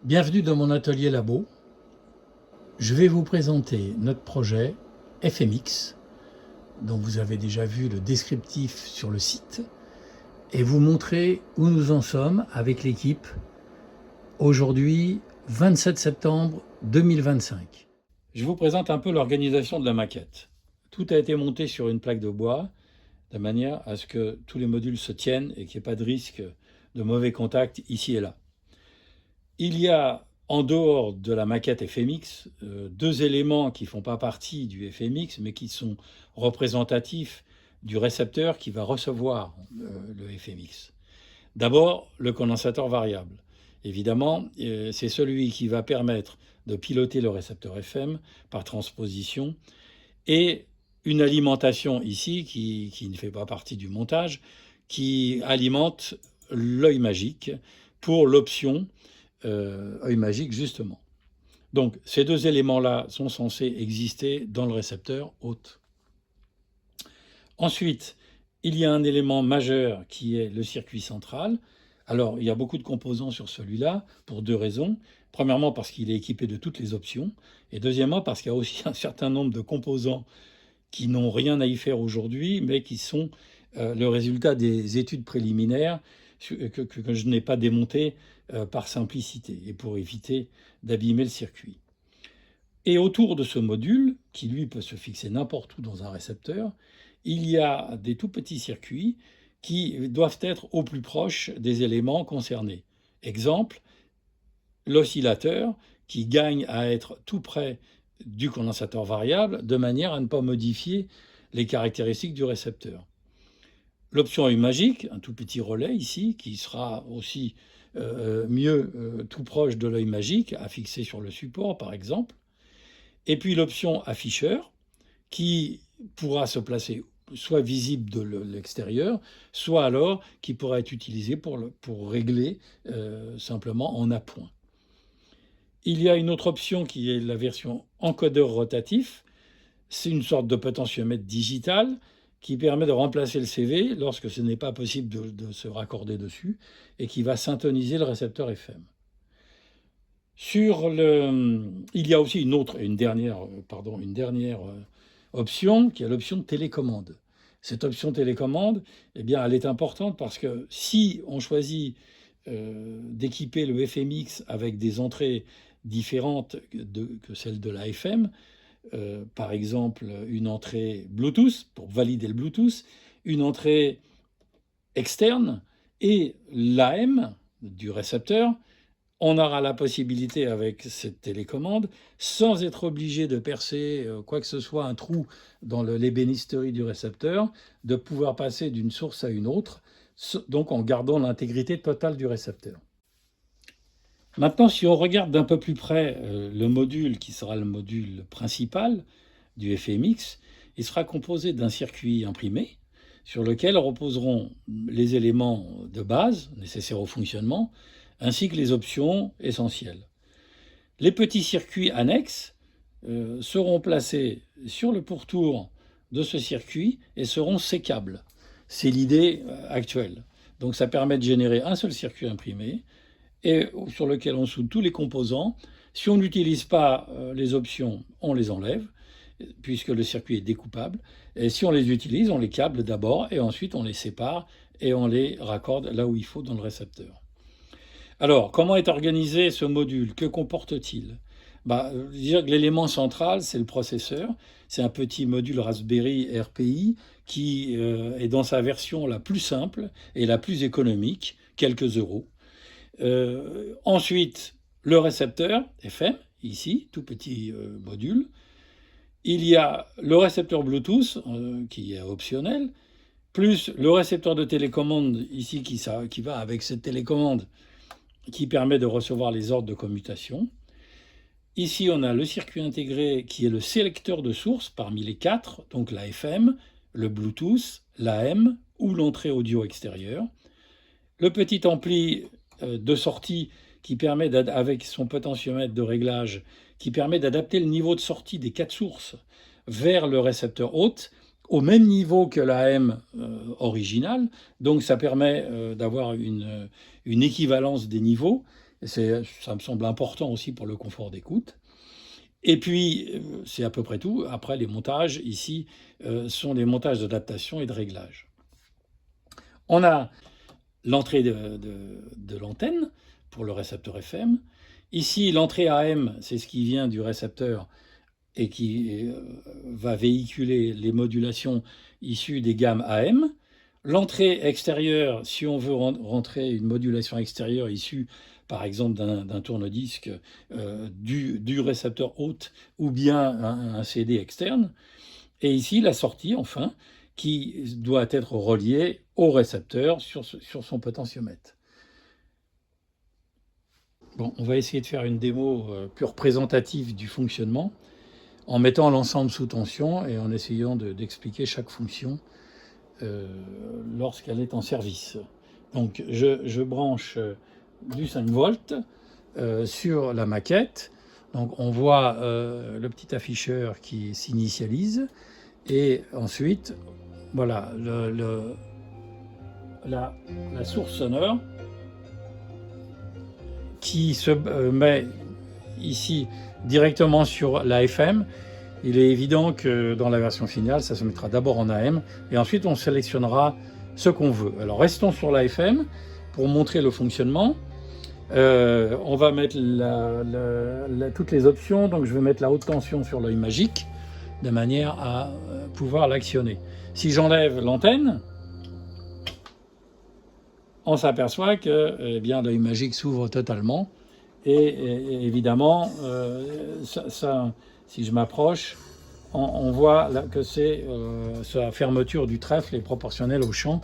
Bienvenue dans mon atelier labo. Je vais vous présenter notre projet FMX, dont vous avez déjà vu le descriptif sur le site, et vous montrer où nous en sommes avec l'équipe aujourd'hui, 27 septembre 2025. Je vous présente un peu l'organisation de la maquette. Tout a été monté sur une plaque de bois, de manière à ce que tous les modules se tiennent et qu'il n'y ait pas de risque de mauvais contact ici et là. Il y a, en dehors de la maquette FMX, deux éléments qui ne font pas partie du FMX, mais qui sont représentatifs du récepteur qui va recevoir le FMX. D'abord, le condensateur variable. Évidemment, c'est celui qui va permettre de piloter le récepteur FM par transposition, et une alimentation ici qui ne fait pas partie du montage, qui alimente l'œil magique pour l'option œil magique justement. Donc ces deux éléments-là sont censés exister dans le récepteur hôte. Ensuite, il y a un élément majeur qui est le circuit central. Alors, il y a beaucoup de composants sur celui-là pour deux raisons. Premièrement, parce qu'il est équipé de toutes les options. Et deuxièmement, parce qu'il y a aussi un certain nombre de composants qui n'ont rien à y faire aujourd'hui, mais qui sont le résultat des études préliminaires que je n'ai pas démontées par simplicité et pour éviter d'abîmer le circuit. Et autour de ce module, qui lui peut se fixer n'importe où dans un récepteur, il y a des tout petits circuits qui doivent être au plus proche des éléments concernés. Exemple, l'oscillateur qui gagne à être tout près du condensateur variable de manière à ne pas modifier les caractéristiques du récepteur. L'option œil magique, un tout petit relais ici, qui sera aussi mieux tout proche de l'œil magique, à fixer sur le support par exemple. Et puis l'option afficheur, qui pourra se placer soit visible de l'extérieur, soit alors qui pourra être utilisé pour régler simplement en appoint. Il y a une autre option qui est la version encodeur rotatif. C'est une sorte de potentiomètre digital qui permet de remplacer le CV lorsque ce n'est pas possible de se raccorder dessus et qui va syntoniser le récepteur FM. Il y a aussi une dernière option qui est l'option de télécommande. Cette option télécommande, eh bien, elle est importante parce que si on choisit d'équiper le FMX avec des entrées différentes que celles de la FM, par exemple une entrée Bluetooth pour valider le Bluetooth, une entrée externe et l'AM du récepteur, on aura la possibilité avec cette télécommande, sans être obligé de percer quoi que ce soit, un trou dans l'ébénisterie du récepteur, de pouvoir passer d'une source à une autre, donc en gardant l'intégrité totale du récepteur. Maintenant, si on regarde d'un peu plus près le module qui sera le module principal du FMX, il sera composé d'un circuit imprimé sur lequel reposeront les éléments de base nécessaires au fonctionnement, ainsi que les options essentielles. Les petits circuits annexes seront placés sur le pourtour de ce circuit et seront sécables. C'est l'idée actuelle. Donc ça permet de générer un seul circuit imprimé et sur lequel on soude tous les composants. Si on n'utilise pas les options, on les enlève, puisque le circuit est découpable. Et si on les utilise, on les câble d'abord, et ensuite on les sépare, et on les raccorde là où il faut dans le récepteur. Alors, comment est organisé ce module? Que comporte-t-il? Dire que l'élément central, c'est le processeur. C'est un petit module Raspberry RPI qui est dans sa version la plus simple et la plus économique, quelques euros. Ensuite, le récepteur FM, ici, tout petit module. Il y a le récepteur Bluetooth, qui est optionnel, plus le récepteur de télécommande, ici, qui va avec cette télécommande, qui permet de recevoir les ordres de commutation. Ici, on a le circuit intégré, qui est le sélecteur de source parmi les quatre, donc la FM, le Bluetooth, l'AM ou l'entrée audio extérieure. Le petit ampli de sortie qui permet, avec son potentiomètre de réglage, qui permet d'adapter le niveau de sortie des quatre sources vers le récepteur hôte au même niveau que l'AM originale. Donc ça permet d'avoir une équivalence des niveaux. Ça me semble important aussi pour le confort d'écoute. Et puis, c'est à peu près tout. Après, les montages, ici, sont des montages d'adaptation et de réglage. On a l'entrée de l'antenne pour le récepteur FM. Ici, l'entrée AM, c'est ce qui vient du récepteur et qui va véhiculer les modulations issues des gammes AM. L'entrée extérieure, si on veut rentrer une modulation extérieure issue, par exemple, d'un tourne-disque du récepteur hôte ou bien un CD externe. Et ici, la sortie, enfin, qui doit être reliée au récepteur sur son potentiomètre. Bon, on va essayer de faire une démo plus représentative du fonctionnement en mettant l'ensemble sous tension et en essayant d'expliquer chaque fonction lorsqu'elle est en service. Donc je branche du 5 volts sur la maquette. Donc on voit le petit afficheur qui s'initialise et ensuite voilà la source sonore qui se met ici directement sur la FM. Il est évident que dans la version finale, ça se mettra d'abord en AM et ensuite on sélectionnera ce qu'on veut. Alors restons sur la FM pour montrer le fonctionnement. On va mettre toutes les options. Donc je vais mettre la haute tension sur l'œil magique de manière à pouvoir l'actionner. Si j'enlève l'antenne, on s'aperçoit que l'œil magique s'ouvre totalement. Et évidemment, si je m'approche, on voit là que sa fermeture du trèfle est proportionnelle au champ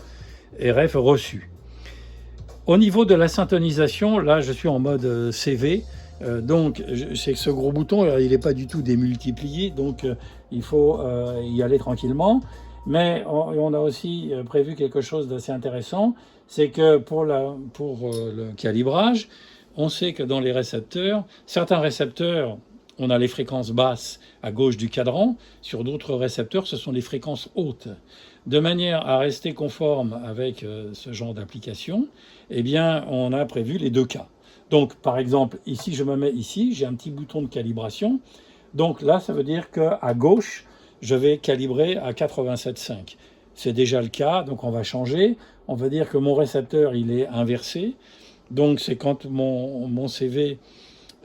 RF reçu. Au niveau de la syntonisation, là je suis en mode CV. Donc c'est que ce gros bouton, il n'est pas du tout démultiplié, donc il faut y aller tranquillement. Mais on a aussi prévu quelque chose d'assez intéressant, c'est que pour le calibrage, on sait que dans les récepteurs, certains récepteurs, on a les fréquences basses à gauche du cadran, sur d'autres récepteurs, ce sont les fréquences hautes. De manière à rester conforme avec ce genre d'application, eh bien, on a prévu les deux cas. Donc, par exemple, ici, je me mets ici, j'ai un petit bouton de calibration. Donc là, ça veut dire qu'à gauche, je vais calibrer à 87,5. C'est déjà le cas, donc on va changer. On va dire que mon récepteur, il est inversé. Donc c'est quand mon CV,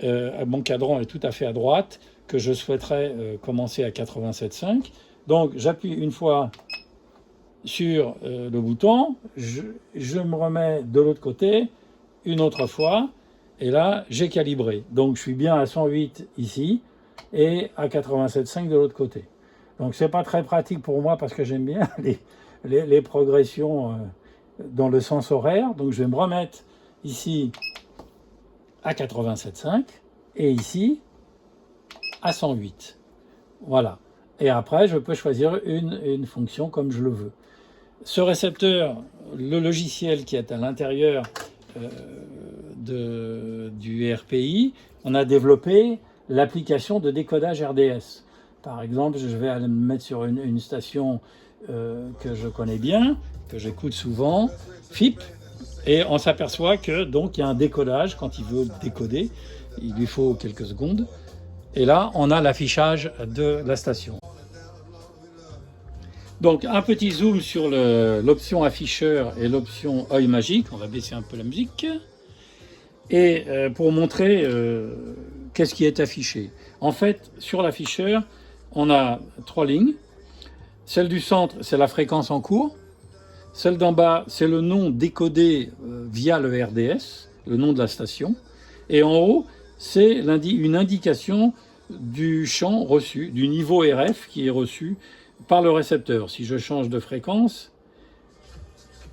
mon cadran est tout à fait à droite, que je souhaiterais commencer à 87,5. Donc j'appuie une fois sur le bouton, je me remets de l'autre côté, une autre fois, et là j'ai calibré. Donc je suis bien à 108 ici, et à 87,5 de l'autre côté. Donc c'est pas très pratique pour moi parce que j'aime bien les progressions dans le sens horaire. Donc je vais me remettre ici à 87,5 et ici à 108. Voilà. Et après, je peux choisir une fonction comme je le veux. Ce récepteur, le logiciel qui est à l'intérieur du RPI, on a développé l'application de décodage RDS. Par exemple, je vais aller me mettre sur une station que je connais bien, que j'écoute souvent, FIP, et on s'aperçoit que donc il y a un décodage quand il veut décoder, il lui faut quelques secondes. Et là, on a l'affichage de la station. Donc un petit zoom sur l'option afficheur et l'option œil magique. On va baisser un peu la musique. Et pour montrer qu'est-ce qui est affiché. En fait, sur l'afficheur, on a 3 lignes. Celle du centre, c'est la fréquence en cours. Celle d'en bas, c'est le nom décodé via le RDS, le nom de la station. Et en haut, c'est une indication du champ reçu, du niveau RF qui est reçu par le récepteur. Si je change de fréquence,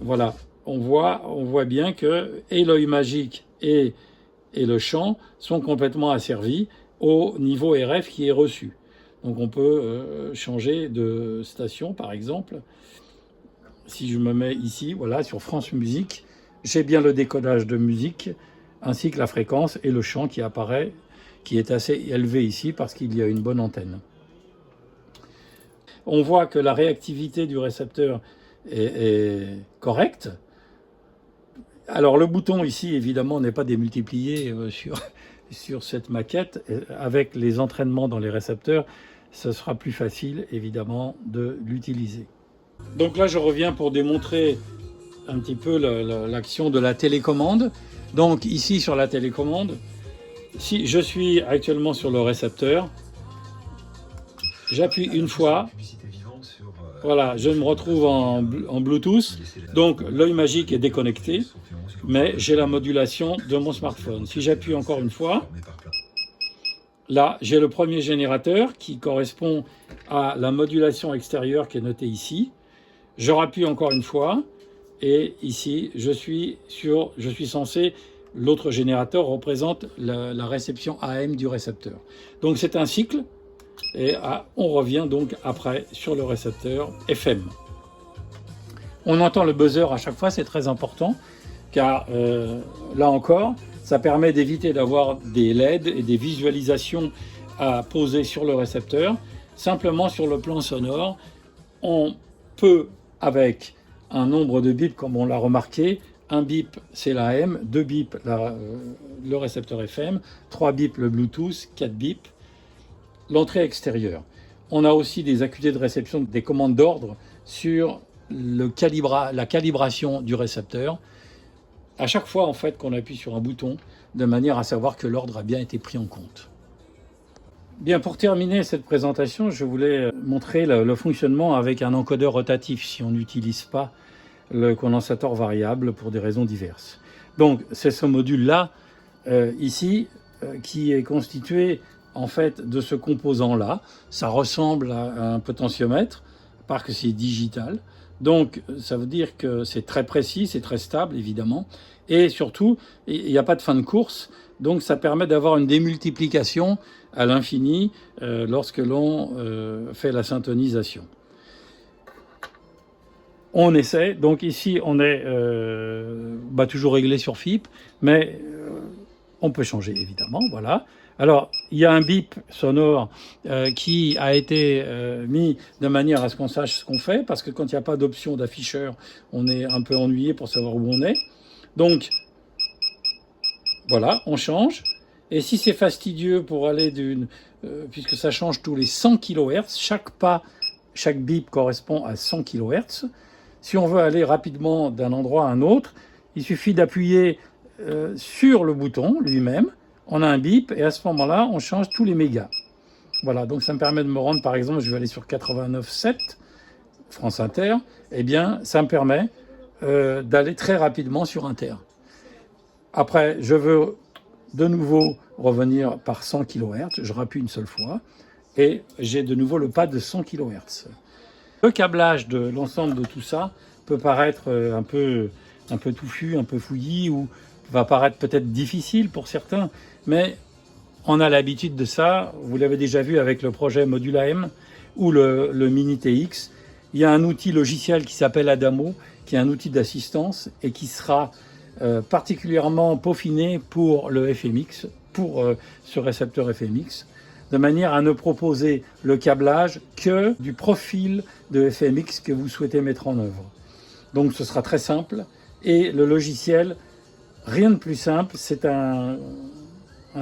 voilà, on voit bien que et l'œil magique et le champ sont complètement asservis au niveau RF qui est reçu. Donc on peut changer de station, par exemple. Si je me mets ici, voilà, sur France Musique, j'ai bien le décodage de musique, ainsi que la fréquence et le champ qui apparaît, qui est assez élevé ici parce qu'il y a une bonne antenne. On voit que la réactivité du récepteur est correcte. Alors le bouton ici, évidemment, n'est pas démultiplié sur cette maquette. Avec les entraînements dans les récepteurs, ce sera plus facile, évidemment, de l'utiliser. Donc là, je reviens pour démontrer un petit peu l'action de la télécommande. Donc ici, sur la télécommande, si je suis actuellement sur le récepteur, j'appuie une fois. Voilà, je me retrouve en Bluetooth, donc l'œil magique est déconnecté, mais j'ai la modulation de mon smartphone. Si j'appuie encore une fois, là, j'ai le premier générateur qui correspond à la modulation extérieure qui est notée ici. Je rappuie encore une fois, et ici, je suis censé, l'autre générateur représente la réception AM du récepteur. Donc c'est un cycle. Et on revient donc après sur le récepteur FM. On entend le buzzer à chaque fois, c'est très important, car là encore, ça permet d'éviter d'avoir des LED et des visualisations à poser sur le récepteur. Simplement sur le plan sonore, on peut, avec un nombre de bips comme on l'a remarqué, un bip c'est l'AM, 2 bips le récepteur FM, 3 bips le Bluetooth, 4 bips l'entrée extérieure. On a aussi des acuités de réception, des commandes d'ordre sur la calibration du récepteur. À chaque fois, en fait, qu'on appuie sur un bouton, de manière à savoir que l'ordre a bien été pris en compte. Bien, pour terminer cette présentation, je voulais montrer le fonctionnement avec un encodeur rotatif, si on n'utilise pas le condensateur variable pour des raisons diverses. Donc, c'est ce module-là, ici, qui est constitué en fait de ce composant-là. Ça ressemble à un potentiomètre, à part que c'est digital. Donc ça veut dire que c'est très précis, c'est très stable évidemment, et surtout il n'y a pas de fin de course, donc ça permet d'avoir une démultiplication à l'infini lorsque l'on fait la syntonisation. On essaie, donc ici on est toujours réglé sur FIP, mais on peut changer évidemment, voilà. Alors, il y a un bip sonore qui a été mis de manière à ce qu'on sache ce qu'on fait, parce que quand il n'y a pas d'option d'afficheur, on est un peu ennuyé pour savoir où on est. Donc, voilà, on change. Et si c'est fastidieux pour aller puisque ça change tous les 100 kHz, chaque bip correspond à 100 kHz. Si on veut aller rapidement d'un endroit à un autre, il suffit d'appuyer sur le bouton lui-même. On a un bip et à ce moment-là, on change tous les mégas. Voilà, donc ça me permet de me rendre, par exemple, je vais aller sur 89.7, France Inter, eh bien, ça me permet d'aller très rapidement sur Inter. Après, je veux de nouveau revenir par 100 kHz, je rappuie une seule fois, et j'ai de nouveau le pad de 100 kHz. Le câblage de l'ensemble de tout ça peut paraître un peu touffu, un peu fouillis, ou va paraître peut-être difficile pour certains, mais on a l'habitude de ça. Vous l'avez déjà vu avec le projet Module AM ou le Mini TX. Il y a un outil logiciel qui s'appelle Adamo, qui est un outil d'assistance et qui sera particulièrement peaufiné pour le FMX, pour ce récepteur FMX, de manière à ne proposer le câblage que du profil de FMX que vous souhaitez mettre en œuvre. Donc ce sera très simple, et le logiciel, rien de plus simple, c'est un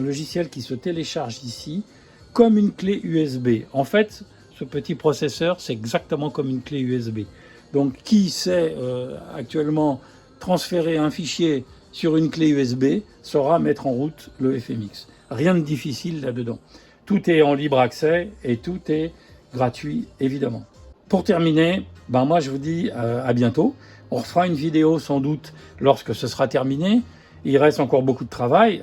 logiciel qui se télécharge ici comme une clé USB. En fait, ce petit processeur, c'est exactement comme une clé USB. Donc qui sait actuellement transférer un fichier sur une clé USB saura mettre en route le FMX. Rien de difficile là-dedans. Tout est en libre accès et tout est gratuit, évidemment. Pour terminer, moi je vous dis à bientôt. On refera une vidéo sans doute lorsque ce sera terminé. Il reste encore beaucoup de travail.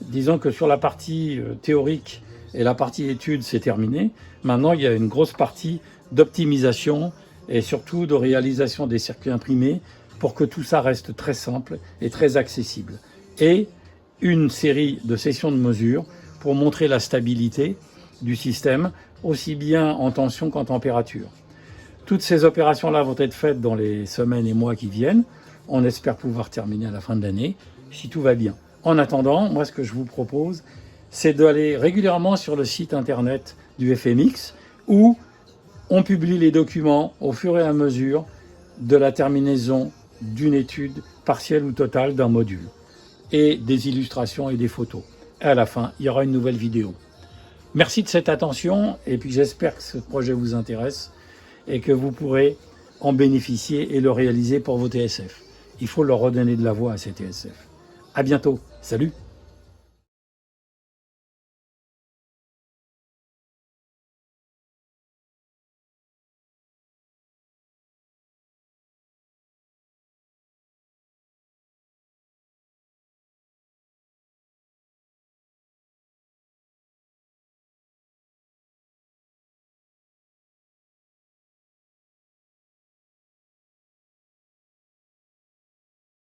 Disons que sur la partie théorique et la partie étude, c'est terminé. Maintenant, il y a une grosse partie d'optimisation et surtout de réalisation des circuits imprimés pour que tout ça reste très simple et très accessible. Et une série de sessions de mesure pour montrer la stabilité du système, aussi bien en tension qu'en température. Toutes ces opérations-là vont être faites dans les semaines et mois qui viennent. On espère pouvoir terminer à la fin de l'année, si tout va bien. En attendant, moi ce que je vous propose, c'est d'aller régulièrement sur le site internet du FMX, où on publie les documents au fur et à mesure de la terminaison d'une étude partielle ou totale d'un module, et des illustrations et des photos. Et à la fin, il y aura une nouvelle vidéo. Merci de cette attention, et puis j'espère que ce projet vous intéresse et que vous pourrez en bénéficier et le réaliser pour vos TSF. Il faut leur redonner de la voix à ces TSF. À bientôt. Salut!